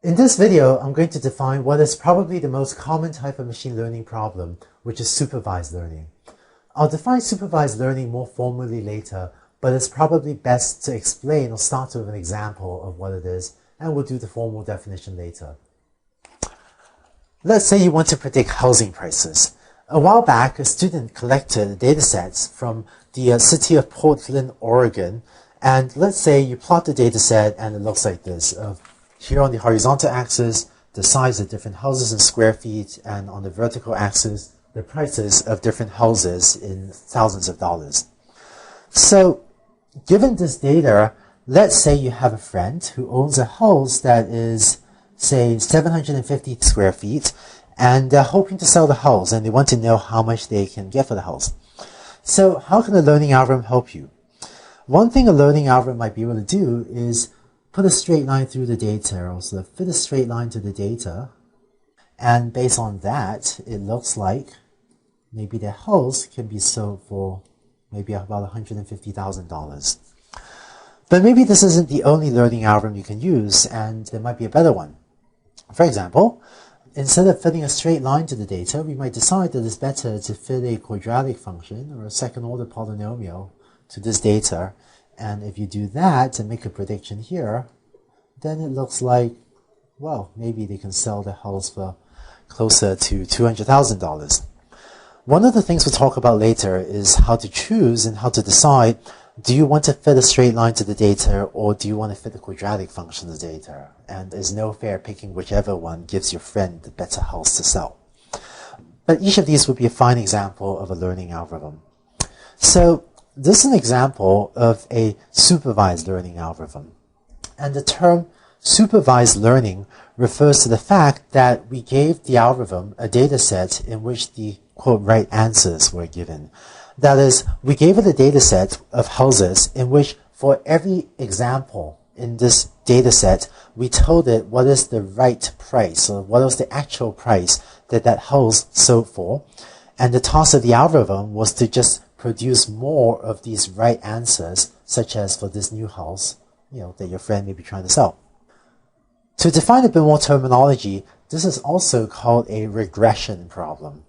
In this video, I'm going to define what is probably the most common type of machine learning problem, which is supervised learning. I'll define supervised learning more formally later, but it's probably best to explain or start with an example of what it is, and we'll do the formal definition later. Let's say you want to predict housing prices. A while back, a student collected datasets from the city of Portland, Oregon, and let's say you plot the dataset and it looks like this. Here on the horizontal axis, the size of different houses in square feet, and on the vertical axis, the prices of different houses in thousands of dollars. So, given this data, let's say you have a friend who owns a house that is, say, 750 square feet, and they're hoping to sell the house, and they want to know how much they can get for the house. So, how can a learning algorithm help you? One thing a learning algorithm might be able to do is put a straight line through the data, or so fit a straight line to the data, and based on that, it looks like maybe the house can be sold for maybe about $150,000. But maybe this isn't the only learning algorithm you can use, and there might be a better one. For example, instead of fitting a straight line to the data, we might decide that it's better to fit a quadratic function or a second-order polynomial to this data. And if you do that and make a prediction here, then it looks like, well, maybe they can sell the house for closer to $200,000. One of the things we'll talk about later is how to choose and how to decide, do you want to fit a straight line to the data, or do you want to fit a quadratic function to the data? And there's no fair picking whichever one gives your friend the better house to sell. But each of these would be a fine example of a learning algorithm. So this is an example of a supervised learning algorithm. And the term supervised learning refers to the fact that we gave the algorithm a data set in which the, quote, right answers were given. That is, we gave it a data set of houses in which for every example in this data set, we told it what is the right price, or what was the actual price that that house sold for. And the task of the algorithm was to just produce more of these right answers, such as for this new house, that your friend may be trying to sell. To define a bit more terminology, this is also called a regression problem.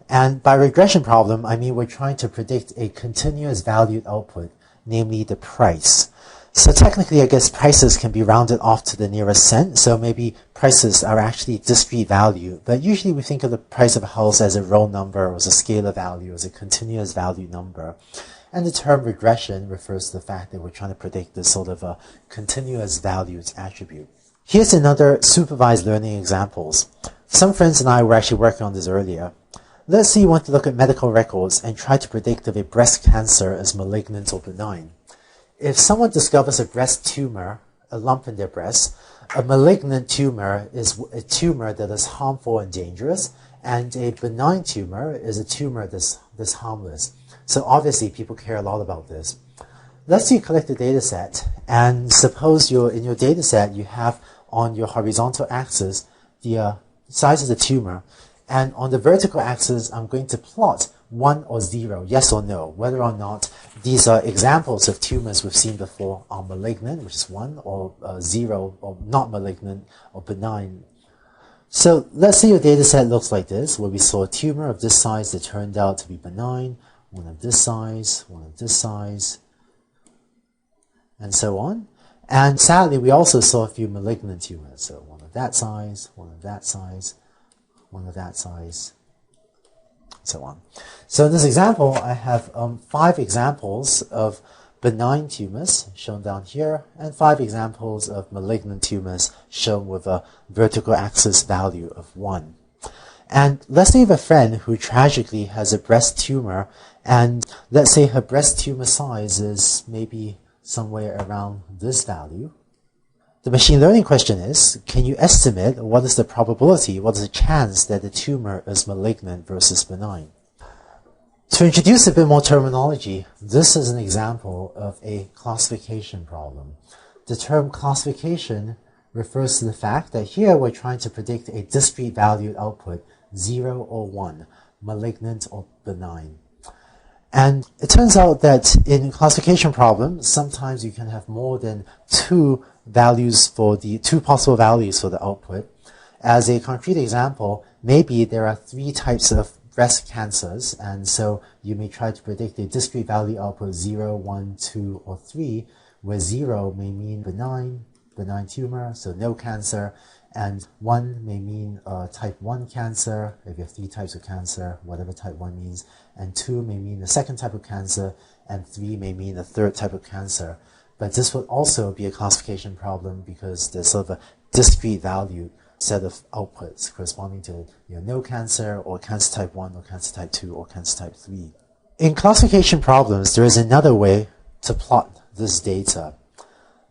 And by regression problem, I mean we're trying to predict a continuous valued output, namely the price. So technically, I guess prices can be rounded off to the nearest cent, so maybe prices are actually discrete value, but usually we think of the price of a house as a real number, or as a scalar value, as a continuous value number. And the term regression refers to the fact that we're trying to predict this sort of a continuous valued attribute. Here's another supervised learning examples. Some friends and I were actually working on this earlier. Let's say you want to look at medical records and try to predict if a breast cancer is malignant or benign. If someone discovers a breast tumor, a lump in their breast, a malignant tumor is a tumor that is harmful and dangerous, and a benign tumor is a tumor that's harmless. So obviously people care a lot about this. Let's say you collect a data set, and suppose in your data set you have on your horizontal axis the size of the tumor, and on the vertical axis I'm going to plot 1 or 0, yes or no, whether or not these are examples of tumors we've seen before are malignant, which is 1, or 0, or not malignant, or benign. So let's say your data set looks like this, where we saw a tumor of this size that turned out to be benign, one of this size, one of this size, and so on. And sadly, we also saw a few malignant tumors, so one of that size, one of that size, one of that size, so on. So in this example, I have 5 examples of benign tumors shown down here, and 5 examples of malignant tumors shown with a vertical axis value of 1. And let's say you have a friend who tragically has a breast tumor, and let's say her breast tumor size is maybe somewhere around this value. The machine learning question is, can you estimate what is the probability, what is the chance that the tumor is malignant versus benign? To introduce a bit more terminology, this is an example of a classification problem. The term classification refers to the fact that here we're trying to predict a discrete valued output, 0 or 1, malignant or benign. And it turns out that in classification problems, sometimes you can have more than 2 values for the two possible values for the output. As a concrete example, maybe there are 3 types of breast cancers, and so you may try to predict a discrete value output 0, 1, 2, or 3, where 0 may mean benign tumor, so no cancer, and 1 may mean type 1 cancer, if you have 3 types of cancer, whatever type 1 means, and 2 may mean the second type of cancer, and 3 may mean the third type of cancer. But this would also be a classification problem because there's sort of a discrete value set of outputs corresponding to no cancer, or cancer type 1, or cancer type 2, or cancer type 3. In classification problems, there is another way to plot this data.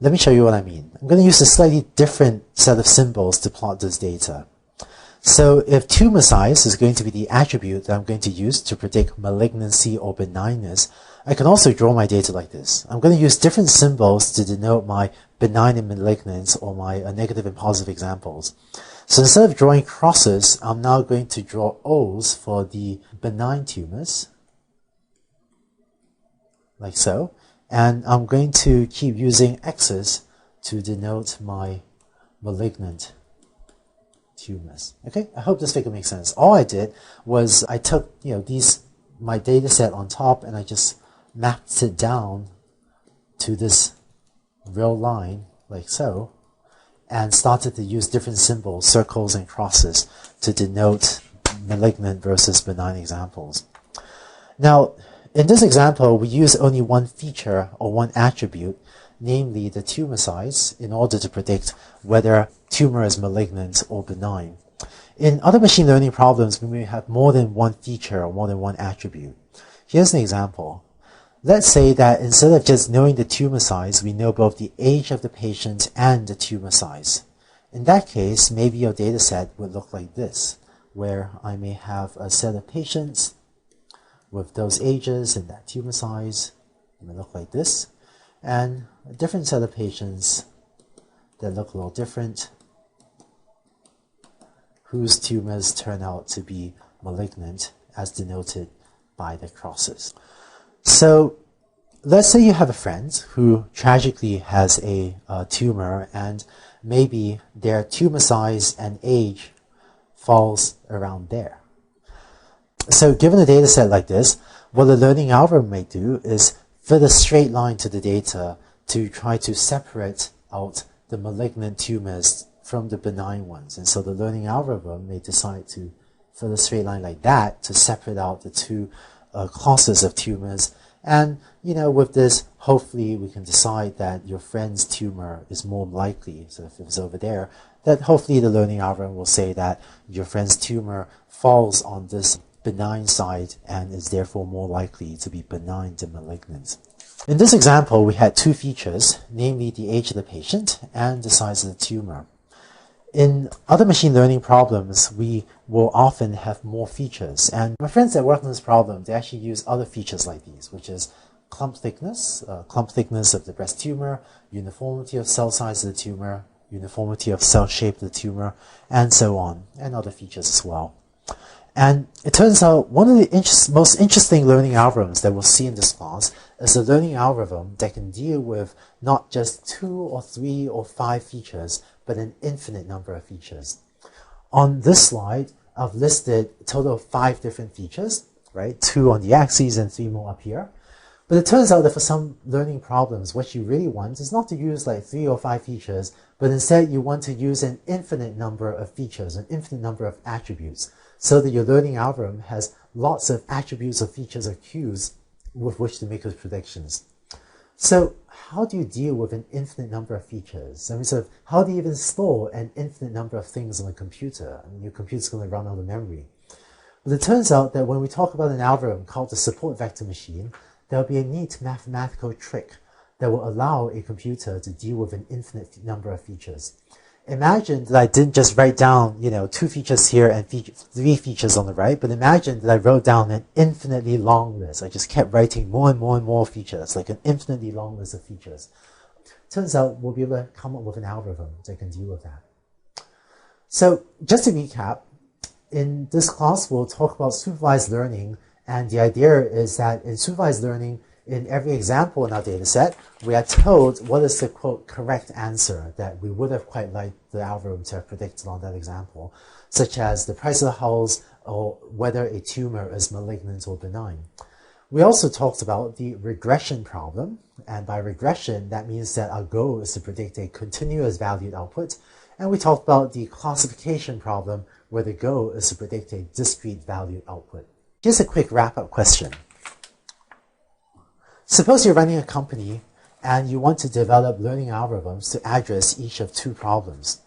Let me show you what I mean. I'm going to use a slightly different set of symbols to plot this data. So if tumor size is going to be the attribute that I'm going to use to predict malignancy or benignness, I can also draw my data like this. I'm going to use different symbols to denote my benign and malignant, or my negative and positive examples. So instead of drawing crosses, I'm now going to draw O's for the benign tumors, like so. And I'm going to keep using X's to denote my malignant tumors. Okay, I hope this figure makes sense. All I did was I took my data set on top, and I just mapped it down to this real line like so, and started to use different symbols, circles and crosses, to denote malignant versus benign examples. Now, in this example, we use only one feature or one attribute, namely the tumor size, in order to predict whether tumor is malignant or benign. In other machine learning problems, we may have more than one feature or more than one attribute. Here's an example. Let's say that instead of just knowing the tumor size, we know both the age of the patient and the tumor size. In that case, maybe your data set would look like this, where I may have a set of patients with those ages and that tumor size. It may look like this, and a different set of patients that look a little different, whose tumors turn out to be malignant, as denoted by the crosses. So let's say you have a friend who tragically has a tumor, and maybe their tumor size and age falls around there. So given a data set like this, what the learning algorithm may do is fit a straight line to the data to try to separate out the malignant tumors from the benign ones. And so the learning algorithm may decide to fit a straight line like that to separate out the two classes of tumors. And, with this, hopefully we can decide that your friend's tumor is more likely, so if it was over there, that hopefully the learning algorithm will say that your friend's tumor falls on this benign side and is therefore more likely to be benign than malignant. In this example, we had 2 features, namely the age of the patient and the size of the tumor. In other machine learning problems, we will often have more features. And my friends that work on this problem, they actually use other features like these, which is clump thickness of the breast tumor, uniformity of cell size of the tumor, uniformity of cell shape of the tumor, and so on, and other features as well. And it turns out one of the most interesting learning algorithms that we'll see in this class is a learning algorithm that can deal with not just 2 or 3 or 5 features, but an infinite number of features. On this slide, I've listed a total of 5 different features, right? 2 on the axes and 3 more up here. But it turns out that for some learning problems, what you really want is not to use like 3 or 5 features, but instead you want to use an infinite number of features, an infinite number of attributes, so that your learning algorithm has lots of attributes or features or cues with which to make those predictions. So how do you deal with an infinite number of features? So how do you even store an infinite number of things on a computer? Your computer's going to run out of memory. But it turns out that when we talk about an algorithm called the support vector machine, there'll be a neat mathematical trick that will allow a computer to deal with an infinite number of features. Imagine that I didn't just write down, 2 features here and 3 features on the right, but imagine that I wrote down an infinitely long list. I just kept writing more and more and more features, like an infinitely long list of features. Turns out we'll be able to come up with an algorithm that can deal with that. So just to recap, in this class we'll talk about supervised learning, and the idea is that in supervised learning, In every example in our data set, we are told what is the, quote, correct answer that we would have quite liked the algorithm to have predicted on that example, such as the price of the house or whether a tumor is malignant or benign. We also talked about the regression problem, and by regression, that means that our goal is to predict a continuous valued output, and we talked about the classification problem, where the goal is to predict a discrete valued output. Here's a quick wrap-up question. Suppose you're running a company and you want to develop learning algorithms to address each of two problems.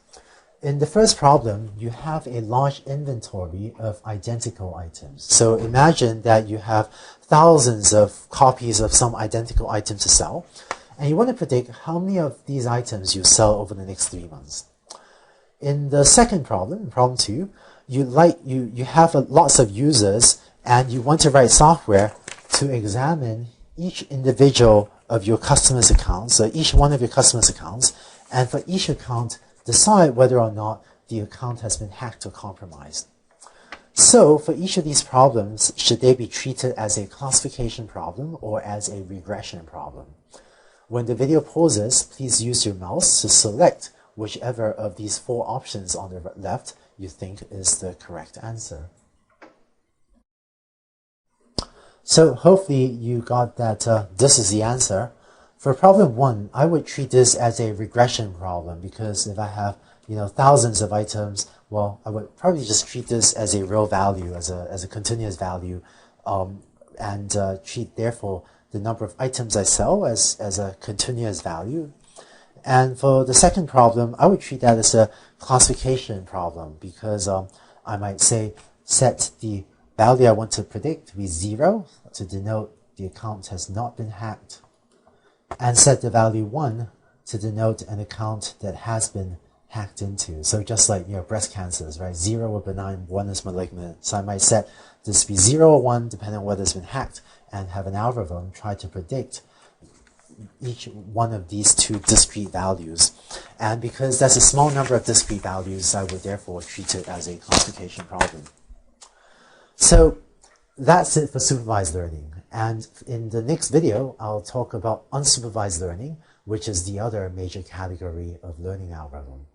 In the first problem, you have a large inventory of identical items. So imagine that you have thousands of copies of some identical item to sell, and you want to predict how many of these items you sell over the next 3 months. In the second problem, in problem 2, you have lots of users and you want to write software to examine each individual of your customers' accounts, so each one of your customers' accounts, and for each account, decide whether or not the account has been hacked or compromised. So for each of these problems, should they be treated as a classification problem or as a regression problem? When the video pauses, please use your mouse to select whichever of these 4 options on the left you think is the correct answer. So hopefully you got that this is the answer. For problem 1, I would treat this as a regression problem, because if I have thousands of items, well, I would probably just treat this as a real value, as a continuous value, and treat therefore the number of items I sell as a continuous value. And for the second problem, I would treat that as a classification problem, because I might say set the value I want to predict to be 0 to denote the account has not been hacked, and set the value 1 to denote an account that has been hacked into. So just like breast cancers, right? 0 are benign, 1 is malignant. So I might set this to be 0 or 1 depending on whether it's been hacked, and have an algorithm try to predict each one of these 2 discrete values. And because that's a small number of discrete values, I would therefore treat it as a classification problem. So that's it for supervised learning. And in the next video, I'll talk about unsupervised learning, which is the other major category of learning algorithm.